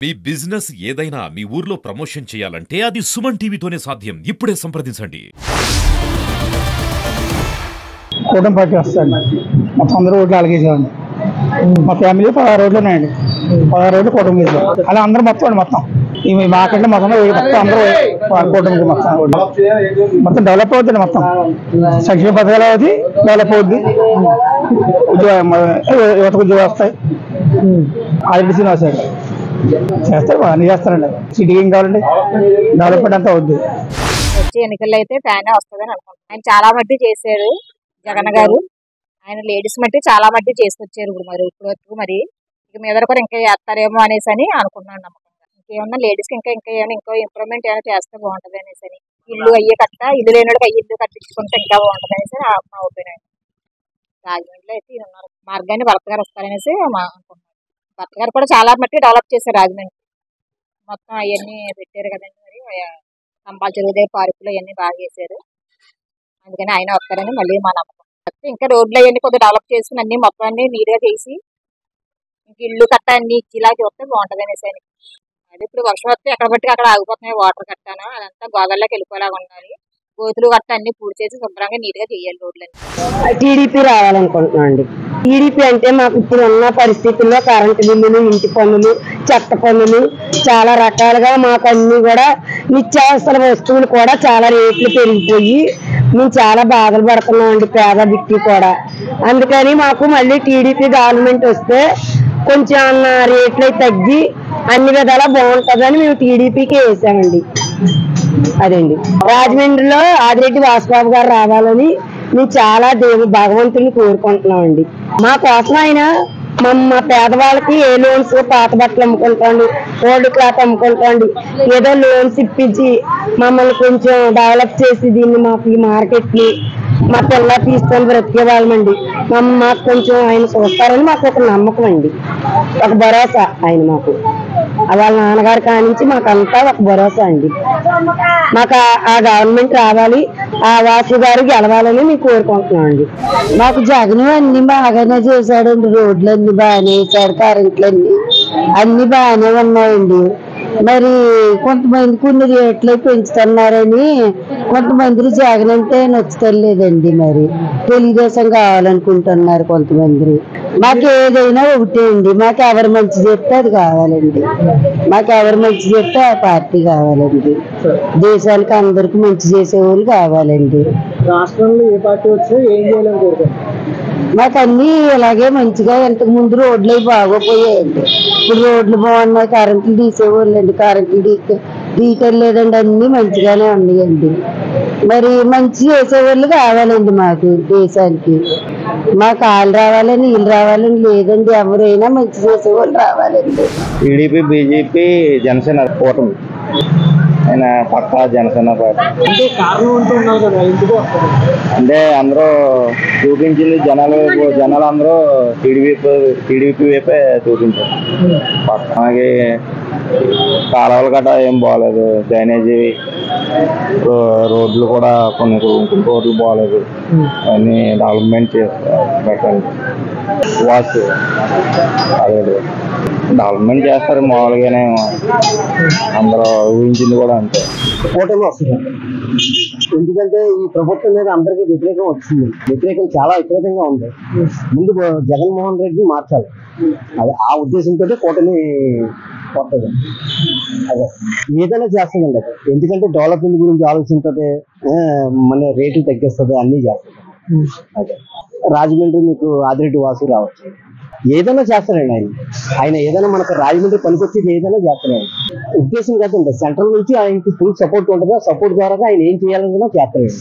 మీ business ఏదైనా మీ ఊర్లో promotion చేయాలంటే అది సుమన్ టీవీతోనే సాధ్యం. ఇప్పుడే సంప్రదించండి. కూటమి పార్టీ వస్తాండి. మొత్తం అందరూ ఓట్లు అలగేసామండి. మా ఫ్యామిలీ 16 రోడ్లు ఉన్నాయండి. 16 రోడ్లు కూటమి గెలిచాం. అలా అందరూ మొత్తం ఈ మార్కెట్లో మొత్తం అందరూ కూటమికి మొత్తం డెవలప్ అవుతుంది. మొత్తం సంక్షేమ పథకాలు అవుతుంది, డెవలప్ అవుద్ది. యువతకు ఉద్యోగాలు వస్తాయి. ఆర్టీసీ వస్తాయి, చేస్తారు, అన్ని చేస్తారండి. సిటీకి ఏం కావాలండి, డెవలప్మెంట్ అంతా అవుద్ది. వచ్చే ఎన్నికల్లో అయితే ఫ్యానే వస్తుందని అనుకుంటున్నాను. ఆయన చాలా మట్టి చేశారు జగన్ గారు. ఆయన లేడీస్ మట్టి చాలా మట్టి చేసుకొచ్చారు. ఇప్పుడు వరకు మరి ఇక మీద కూడా ఇంకా చేస్తారేమో అనేసి అని అనుకున్నాను. నమ్మకంగా ఇంకేమన్నా లేడీస్ కి ఇంకా ఏమైనా ఇంప్రూవ్మెంట్ ఏమైనా చేస్తే బాగుంటది అనేసి అని, ఇల్లు ఇల్లు లేని వాళ్ళకి ఇల్లు కట్టించుకుంటే ఇంకా బాగుంటది అనేసి మా ఒపీనియన్. రాజమండ్రిలో అయితే ఈయన ఉన్నారు, మార్గాన్ని భర్త గారు వస్తారనేసి అనుకుంటున్నాను. భర్త గారు కూడా చాలా మట్టి డెవలప్ చేశారు రాజమండ్రి. మొత్తం అవన్నీ పెట్టారు కదండి. మరి కంపాల చెరువు దగ్గర పార్కులు అవన్నీ బాగా చేశారు. అందుకని ఆయన వస్తారని మళ్ళీ మా నమ్మకం. ఇంకా రోడ్లు అవన్నీ కొద్దిగా డెవలప్ చేసుకుని అన్ని మొత్తం అన్ని నీట్గా చేసి ఇంక ఇల్లు కట్ట అన్ని ఇచ్చేలా చూస్తే బాగుంటది అనేసి అని. అది ఇప్పుడు వర్షం వస్తే ఎక్కడ బట్టి అక్కడ ఆగిపోతున్నాయి. వాటర్ కట్టాను అదంతా గోదావరిలోకి వెళ్ళిపోయేలాగా ఉండాలి. గోతులు కట్ట అన్ని పూర్తి చేసి శుభ్రంగా నీట్గా చేయాలి రోడ్లన్నీ. టీడీపీ రావాలనుకుంటున్నాం అండి. టీడీపీ అంటే మాకు ఇప్పుడు ఉన్న పరిస్థితుల్లో కరెంటు బిల్లులు, ఇంటి పన్నులు, చెత్త పన్నులు చాలా రకాలుగా మాకు అన్ని కూడా నిత్యావసర వస్తువులు కూడా చాలా రేట్లు పెరిగిపోయి మేము చాలా బాధలు పడుతున్నాం అండి, పేద దిక్కు కూడా. అందుకని మాకు మళ్ళీ టీడీపీ గవర్నమెంట్ వస్తే కొంచెం అన్న రేట్లు తగ్గి అన్ని విధాలా బాగుంటుందని మేము టీడీపీకి వేసామండి. అదండి, రాజమండ్రిలో ఆదిరెడ్డి వాసుబాబు గారు రావాలని మేము చాలా భగవంతుని కోరుకుంటున్నామండి. మా కోసం ఆయన మా పేదవాళ్ళకి ఏ లోన్స్, పాత బట్టలు అమ్ముకుంటాండి, ఓల్డ్ క్లాత్ అమ్ముకుంటాండి, ఏదో లోన్స్ ఇప్పించి మమ్మల్ని కొంచెం డెవలప్ చేసి దీన్ని మాకు ఈ మార్కెట్ని మా పిల్ల తీసుకొని బ్రతికే వాళ్ళమండి. మాకు కొంచెం ఆయన చూస్తారని మాకు ఒక నమ్మకం అండి, ఒక భరోసా ఆయన మాకు. వాళ్ళ నాన్నగారి కానించి మాకంతా ఒక భరోసా అండి. మాకు ఆ గవర్నమెంట్ రావాలి, ఆ వాసు గారు గెలవాలని మేము కోరుకుంటున్నాం అండి. మాకు జగన్ అన్ని బాగానే చేశాడండి. రోడ్లు అన్ని బాగానే వేసాడు, కరెంట్లు అన్ని బాగానే ఉన్నాయండి. మరి కొంతమంది కొన్ని రేట్లు పెంచుతున్నారని కొంతమంది జగన్ అంటే నచ్చుతలేదండి. మరి తెలుగుదేశం కావాలనుకుంటున్నారు కొంతమంది. మాకు ఏదైనా ఒకటే అండి, మాకు ఎవరు మంచి చెప్తే అది కావాలండి. మాకు ఎవరు మంచి చెప్తే ఆ పార్టీ కావాలండి. దేశానికి అందరికి మంచి చేసే వాళ్ళు కావాలండి. రాష్ట్రంలో ఏ పార్టీ వచ్చినా ఏం చేయాలని కోరుకుంటున్నాం. మాకు అన్ని ఇలాగే మంచిగా, ఇంతకు ముందు రోడ్లు అవి బాగోపోయాయండి, ఇప్పుడు రోడ్లు బాగున్నాయి. కరెంట్లు తీసేవాళ్ళండి, కరెంట్లు తీయలేదండి, అన్ని మంచిగానే ఉన్నాయండి. మరి మంచి చేసేవాళ్ళు కావాలండి మాకు దేశానికి. మాకు వాళ్ళు రావాలని వీళ్ళు రావాలని లేదండి, ఎవరైనా మంచి చేసేవాళ్ళు రావాలండి. టీడీపీ, బీజేపీ, జనసేన కూటమి ఆయన పక్కా జనసేన పార్టీ. అంటే కారణం అంటూ ఉన్నారు కదా, ఎందుకు అంటే అందరూ చూపించింది జనాలు అందరూ టీడీపీ వైపే చూపించారు. పక్కనకి కాలువలు గట్రా ఏం బాగలేదు, డ్రైనేజీ రోడ్లు కూడా కొన్ని రోడ్లు బాగలేదు, అన్ని డెవలప్మెంట్ చేస్తారు. వాసు అదే డెవలప్మెంట్ చేస్తారు మామూలుగానే, అందరూ ఊహించింది కూడా అంతే. కూటమి వస్తుంది. ఎందుకంటే ఈ ప్రభుత్వం మీద అందరికీ వ్యతిరేకం వచ్చింది, వ్యతిరేకం చాలా విపరీతంగా ఉంది. ముందు జగన్మోహన్ రెడ్డిని మార్చాలి, అది ఆ ఉద్దేశంతో కూటమి వస్తుంది. అదే ఏదైనా చేస్తుందండి అది, ఎందుకంటే డెవలప్మెంట్ గురించి ఆలోచించే, మన రేట్లు తగ్గిస్తుంది, అన్నీ చేస్తుంది. అదే రాజమండ్రి మీకు ఆదిరెడ్డి వాసు రావచ్చు, ఏదైనా చేస్తారండి ఆయన ఏదైనా మనకు రాజమండ్రి పనికొచ్చేది ఏదైనా చేస్తారండి. ఉద్దేశం కదండి, సెంట్రల్ నుంచి ఆయనకి ఫుల్ సపోర్ట్ ఉంటుంది. ఆ సపోర్ట్ ద్వారా ఆయన ఏం చేయాలనుకున్నా చేస్తారండి.